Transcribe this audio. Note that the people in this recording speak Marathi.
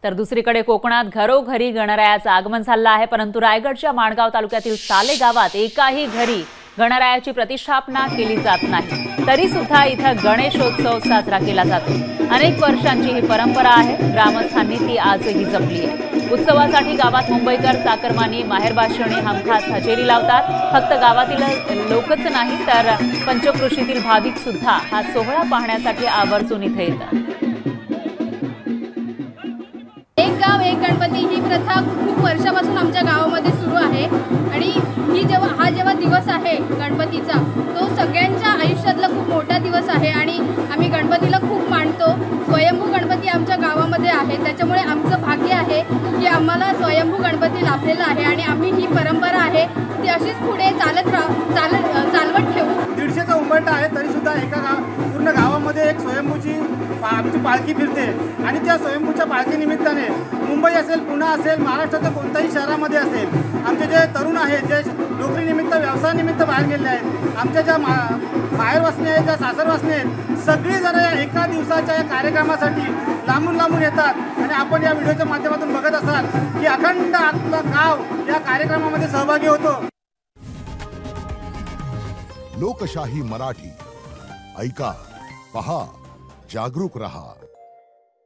तर दुसरीकडे कोकणात घरोघरी गणरायाचं आगमन झालं आहे, परंतु रायगडच्या माणगाव तालुक्यातील साले गावात एकाही घरी गणरायाची प्रतिष्ठापना केली जात नाही। तरी सुद्धा इथं गणेशोत्सव साजरा केला जातो। अनेक वर्षांची ही परंपरा आहे, ग्रामस्थांनी ती आजही जपली आहे। उत्सवासाठी गावात मुंबईकर, चाकरमानी, माहेरबाशिणी हमखास हजेरी लावतात। फक्त गावातील लोकच नाही तर पंचक्रोशीतील भाविक सुद्धा हा सोहळा पाहण्यासाठी आवर्जून इथे येतात। एक गाव एक गणपती ही प्रथा खूप वर्षापासून आमच्या गावामध्ये सुरू आहे आणि हा जेव्हा दिवस आहे गणपतीचा, तो सगळ्यांच्या आयुष्यातला खूप मोठा दिवस आहे आणि आम्ही गणपतीला खूप मानतो। स्वयंभू गणपती आमच्या गावामध्ये आहे, त्याच्यामुळे आमचं भाग्य आहे की आम्हाला स्वयंभू गणपती लाभलेला आहे आणि आम्ही ही परंपरा आहे ती अशीच पुढे चालवत ठेवू। 150चा उंबरठा आहे तरी सुद्धा एका पूर्ण गावामध्ये एक स्वयंभूची आमची पालखी फिरते आणि त्या स्वयंभूच्या पालखीनिमित्ताने मुंबई असेल, पुणे असेल, महाराष्ट्राच्या कोणत्याही शहरामध्ये असेल, आमचे जे तरुण आहेत जे नोकरीनिमित्त व्यवसायानिमित्त बाहेर गेले आहेत, आमच्या ज्या माहेरवासने आहेत, ज्या सासरवासने आहेत, सगळी जण या एका दिवसाच्या या कार्यक्रमासाठी लांबून लांबून येतात आणि आपण या व्हिडिओच्या माध्यमातून बघत असाल की अखंड आपलं गाव या कार्यक्रमामध्ये सहभागी होतो। लोकशाही मराठी ऐका, पहा, जागरूक रहा।